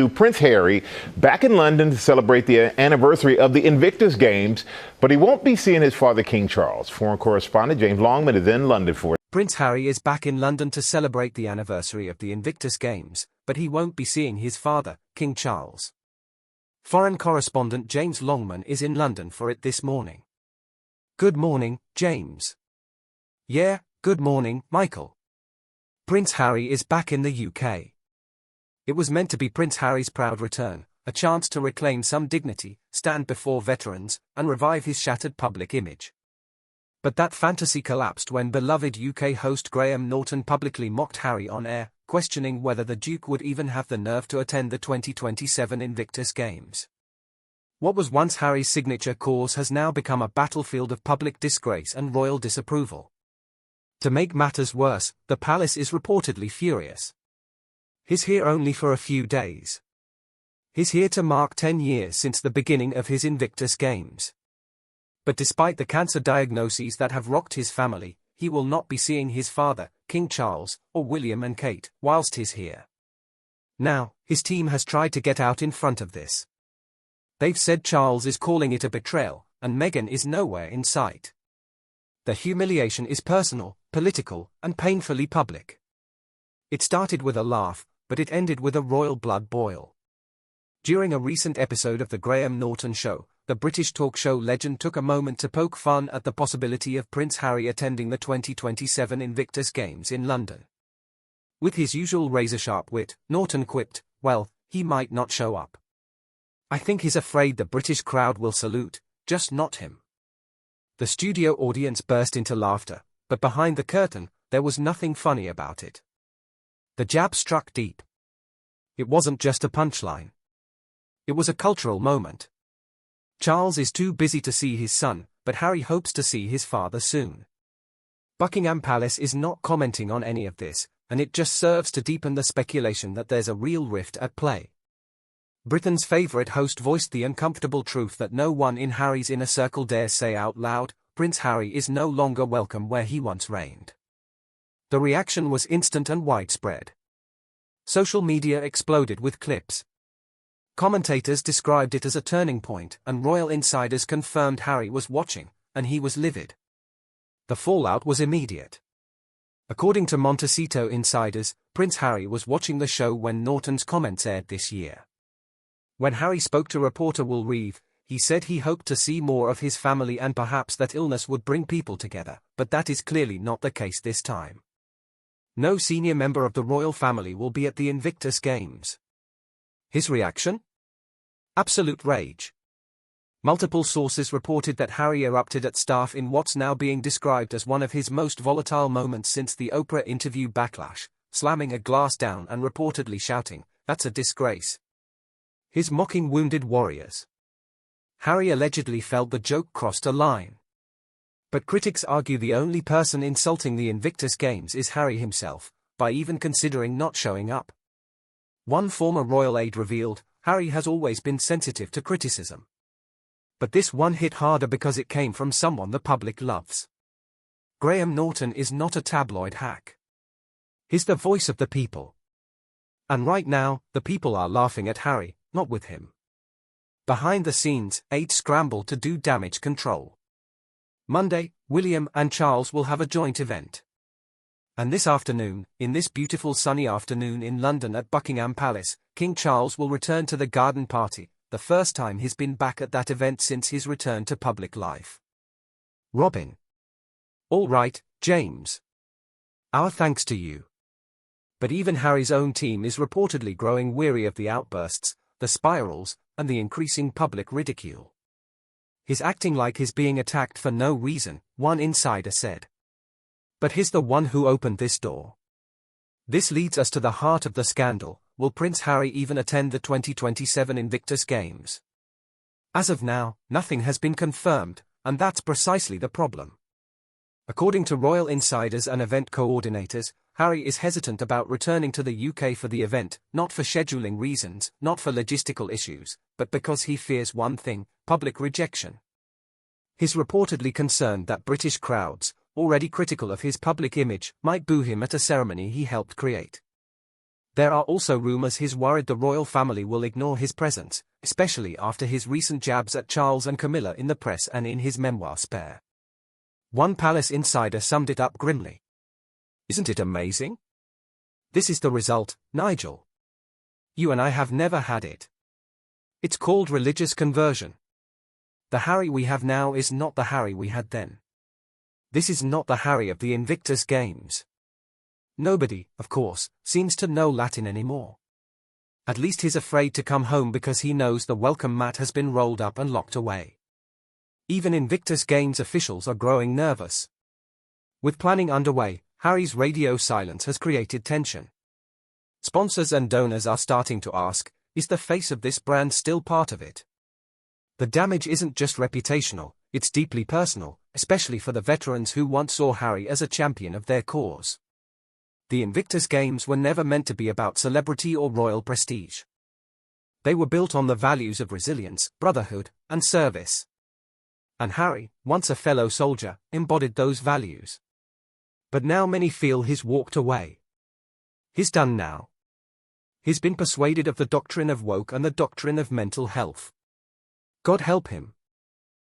Prince Harry back in London to celebrate the anniversary of the Invictus Games, but he won't be seeing his father, King Charles. Foreign correspondent James Longman is in London for it. Prince Harry is back in London to celebrate the anniversary of the Invictus Games, but he won't be seeing his father, King Charles. Foreign correspondent James Longman is in London for it this morning. Good morning, James. Yeah, good morning, Michael. Prince Harry is back in the UK. It was meant to be Prince Harry's proud return, a chance to reclaim some dignity, stand before veterans, and revive his shattered public image. But that fantasy collapsed when beloved UK host Graham Norton publicly mocked Harry on air, questioning whether the Duke would even have the nerve to attend the 2027 Invictus Games. What was once Harry's signature course has now become a battlefield of public disgrace and royal disapproval. To make matters worse, the palace is reportedly furious. He's here only for a few days. He's here to mark 10 years since the beginning of his Invictus Games. But despite the cancer diagnoses that have rocked his family, he will not be seeing his father, King Charles, or William and Kate, whilst he's here. Now, his team has tried to get out in front of this. They've said Charles is calling it a betrayal, and Meghan is nowhere in sight. The humiliation is personal, political, and painfully public. It started with a laugh, but it ended with a royal blood boil. During a recent episode of the Graham Norton Show, the British talk show legend took a moment to poke fun at the possibility of Prince Harry attending the 2027 Invictus Games in London. With his usual razor-sharp wit, Norton quipped, "Well, he might not show up. I think he's afraid the British crowd will salute, just not him." The studio audience burst into laughter, but behind the curtain, there was nothing funny about it. The jab struck deep. It wasn't just a punchline. It was a cultural moment. Charles is too busy to see his son, but Harry hopes to see his father soon. Buckingham Palace is not commenting on any of this, and it just serves to deepen the speculation that there's a real rift at play. Britain's favourite host voiced the uncomfortable truth that no one in Harry's inner circle dares say out loud: Prince Harry is no longer welcome where he once reigned. The reaction was instant and widespread. Social media exploded with clips. Commentators described it as a turning point, and royal insiders confirmed Harry was watching, and he was livid. The fallout was immediate. According to Montecito insiders, Prince Harry was watching the show when Norton's comments aired this year. When Harry spoke to reporter Will Reeve, he said he hoped to see more of his family and perhaps that illness would bring people together, but that is clearly not the case this time. No senior member of the royal family will be at the Invictus Games. His reaction? Absolute rage. Multiple sources reported that Harry erupted at staff in what's now being described as one of his most volatile moments since the Oprah interview backlash, slamming a glass down and reportedly shouting, "That's a disgrace." His mocking wounded warriors. Harry allegedly felt the joke crossed a line. But critics argue the only person insulting the Invictus Games is Harry himself, by even considering not showing up. One former royal aide revealed, Harry has always been sensitive to criticism. But this one hit harder because it came from someone the public loves. Graham Norton is not a tabloid hack. He's the voice of the people. And right now, the people are laughing at Harry, not with him. Behind the scenes, aides scramble to do damage control. Monday, William and Charles will have a joint event. And this afternoon, in this beautiful sunny afternoon in London at Buckingham Palace, King Charles will return to the garden party, the first time he's been back at that event since his return to public life. Robin. All right, James. Our thanks to you. But even Harry's own team is reportedly growing weary of the outbursts, the spirals, and the increasing public ridicule. He's acting like he's being attacked for no reason, one insider said. But he's the one who opened this door. This leads us to the heart of the scandal: will Prince Harry even attend the 2027 Invictus Games? As of now, nothing has been confirmed, and that's precisely the problem. According to royal insiders and event coordinators, Harry is hesitant about returning to the UK for the event, not for scheduling reasons, not for logistical issues, but because he fears one thing: public rejection. He's reportedly concerned that British crowds, already critical of his public image, might boo him at a ceremony he helped create. There are also rumors he's worried the royal family will ignore his presence, especially after his recent jabs at Charles and Camilla in the press and in his memoir Spare. One palace insider summed it up grimly. "Isn't it amazing? This is the result, Nigel. You and I have never had it. It's called religious conversion. The Harry we have now is not the Harry we had then. This is not the Harry of the Invictus Games." Nobody, of course, seems to know Latin anymore. At least he's afraid to come home because he knows the welcome mat has been rolled up and locked away. Even Invictus Games officials are growing nervous. With planning underway, Harry's radio silence has created tension. Sponsors and donors are starting to ask, is the face of this brand still part of it? The damage isn't just reputational, it's deeply personal, especially for the veterans who once saw Harry as a champion of their cause. The Invictus Games were never meant to be about celebrity or royal prestige. They were built on the values of resilience, brotherhood, and service. And Harry, once a fellow soldier, embodied those values. But now many feel he's walked away. He's done now. He's been persuaded of the doctrine of woke and the doctrine of mental health. God help him.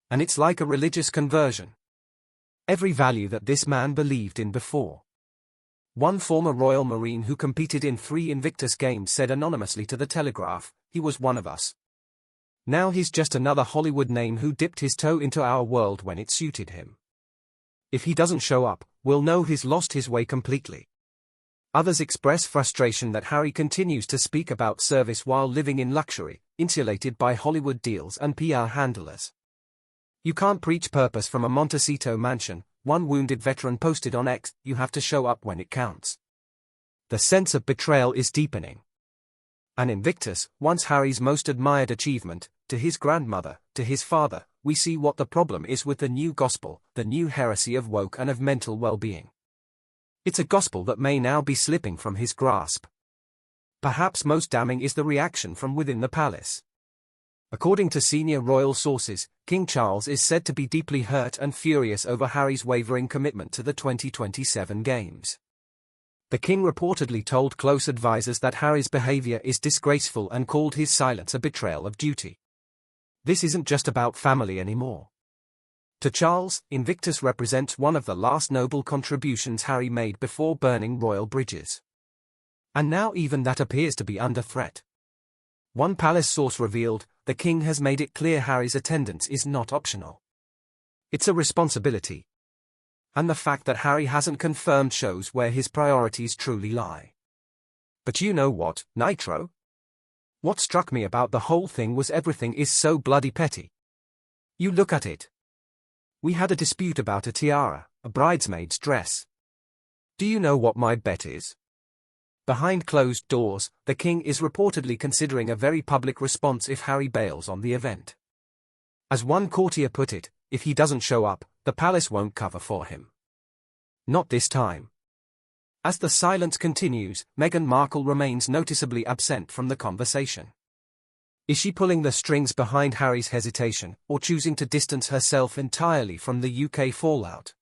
And it's like a religious conversion. Every value that this man believed in before. One former Royal Marine who competed in 3 Invictus Games said anonymously to The Telegraph, "He was one of us. Now he's just another Hollywood name who dipped his toe into our world when it suited him. If he doesn't show up, we'll know he's lost his way completely." Others express frustration that Harry continues to speak about service while living in luxury, insulated by Hollywood deals and PR handlers. "You can't preach purpose from a Montecito mansion," one wounded veteran posted on X, "You have to show up when it counts." The sense of betrayal is deepening. And Invictus, once Harry's most admired achievement, to his grandmother, to his father, we see what the problem is with the new gospel, the new heresy of woke and of mental well-being. It's a gospel that may now be slipping from his grasp. Perhaps most damning is the reaction from within the palace. According to senior royal sources, King Charles is said to be deeply hurt and furious over Harry's wavering commitment to the 2027 Games. The king reportedly told close advisers that Harry's behavior is disgraceful and called his silence a betrayal of duty. This isn't just about family anymore. To Charles, Invictus represents one of the last noble contributions Harry made before burning royal bridges. And now even that appears to be under threat. One palace source revealed, the king has made it clear Harry's attendance is not optional. It's a responsibility. And the fact that Harry hasn't confirmed shows where his priorities truly lie. But you know what, Nitro? What struck me about the whole thing was everything is so bloody petty. You look at it. We had a dispute about a tiara, a bridesmaid's dress. Do you know what my bet is? Behind closed doors, the king is reportedly considering a very public response if Harry bails on the event. As one courtier put it, if he doesn't show up, the palace won't cover for him. Not this time. As the silence continues, Meghan Markle remains noticeably absent from the conversation. Is she pulling the strings behind Harry's hesitation, or choosing to distance herself entirely from the UK fallout?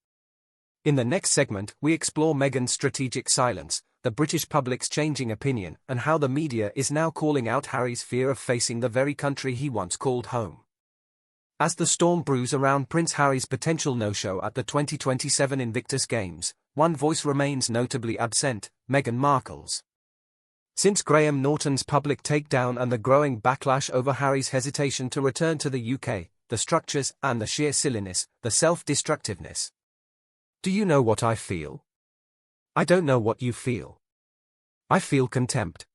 In the next segment, we explore Meghan's strategic silence, the British public's changing opinion, and how the media is now calling out Harry's fear of facing the very country he once called home. As the storm brews around Prince Harry's potential no-show at the 2027 Invictus Games, one voice remains notably absent, Meghan Markle's. Since Graham Norton's public takedown and the growing backlash over Harry's hesitation to return to the UK, the structures and the sheer silliness, the self-destructiveness. Do you know what I feel? I don't know what you feel. I feel contempt.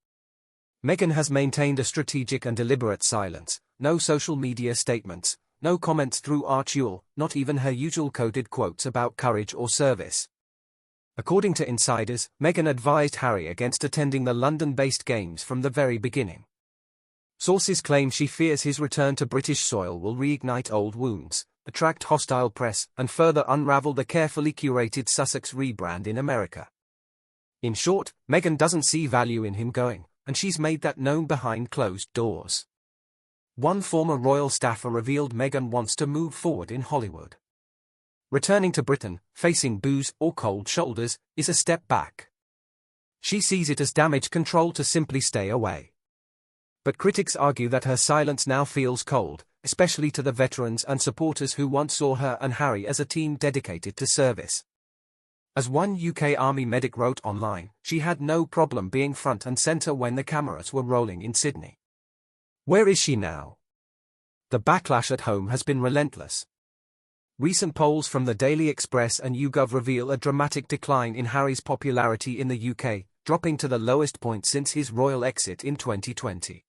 Meghan has maintained a strategic and deliberate silence, no social media statements, no comments through Archule, not even her usual coded quotes about courage or service. According to insiders, Meghan advised Harry against attending the London-based games from the very beginning. Sources claim she fears his return to British soil will reignite old wounds, attract hostile press, and further unravel the carefully curated Sussex rebrand in America. In short, Meghan doesn't see value in him going, and she's made that known behind closed doors. One former royal staffer revealed Meghan wants to move forward in Hollywood. Returning to Britain, facing boos or cold shoulders, is a step back. She sees it as damage control to simply stay away. But critics argue that her silence now feels cold, especially to the veterans and supporters who once saw her and Harry as a team dedicated to service. As one UK Army medic wrote online, she had no problem being front and centre when the cameras were rolling in Sydney. Where is she now? The backlash at home has been relentless. Recent polls from the Daily Express and YouGov reveal a dramatic decline in Harry's popularity in the UK, dropping to the lowest point since his royal exit in 2020.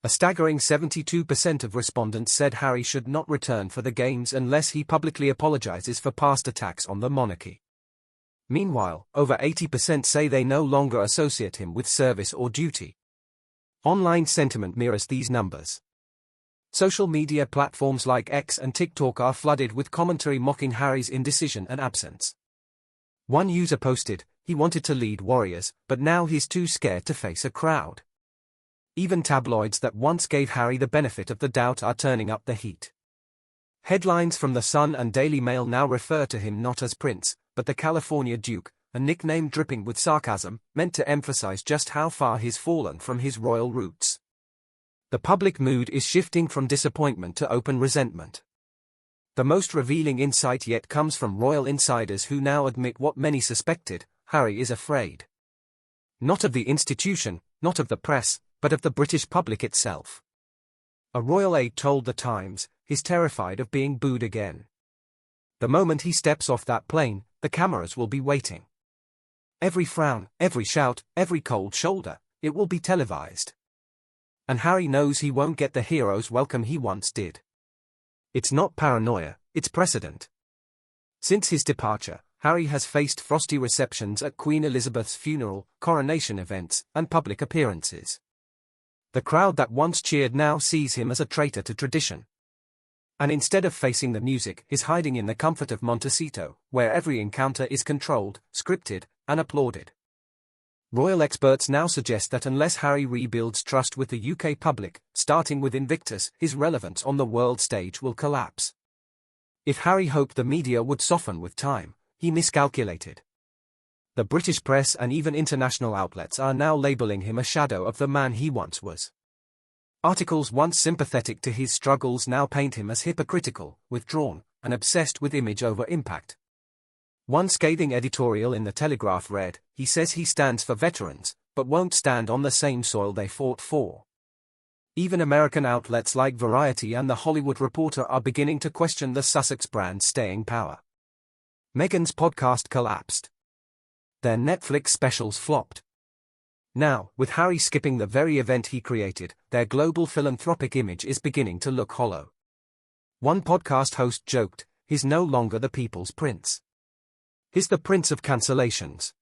A staggering 72% of respondents said Harry should not return for the Games unless he publicly apologises for past attacks on the monarchy. Meanwhile, over 80% say they no longer associate him with service or duty. Online sentiment mirrors these numbers. Social media platforms like X and TikTok are flooded with commentary mocking Harry's indecision and absence. One user posted, "He wanted to lead Warriors, but now he's too scared to face a crowd." Even tabloids that once gave Harry the benefit of the doubt are turning up the heat. Headlines from The Sun and Daily Mail now refer to him not as Prince, but the California Duke, a nickname dripping with sarcasm, meant to emphasize just how far he's fallen from his royal roots. The public mood is shifting from disappointment to open resentment. The most revealing insight yet comes from royal insiders who now admit what many suspected: Harry is afraid. Not of the institution, not of the press, but of the British public itself. A royal aide told The Times, he's terrified of being booed again. The moment he steps off that plane, the cameras will be waiting. Every frown, every shout, every cold shoulder, it will be televised. And Harry knows he won't get the hero's welcome he once did. It's not paranoia, it's precedent. Since his departure, Harry has faced frosty receptions at Queen Elizabeth's funeral, coronation events, and public appearances. The crowd that once cheered now sees him as a traitor to tradition. And instead of facing the music, he's hiding in the comfort of Montecito, where every encounter is controlled, scripted, and applauded. Royal experts now suggest that unless Harry rebuilds trust with the UK public, starting with Invictus, his relevance on the world stage will collapse. If Harry hoped the media would soften with time, he miscalculated. The British press and even international outlets are now labelling him a shadow of the man he once was. Articles once sympathetic to his struggles now paint him as hypocritical, withdrawn, and obsessed with image over impact. One scathing editorial in The Telegraph read, "He says he stands for veterans, but won't stand on the same soil they fought for." Even American outlets like Variety and The Hollywood Reporter are beginning to question the Sussex brand's staying power. Meghan's podcast collapsed. Their Netflix specials flopped. Now, with Harry skipping the very event he created, their global philanthropic image is beginning to look hollow. One podcast host joked, "He's no longer the people's prince. He's the prince of cancellations."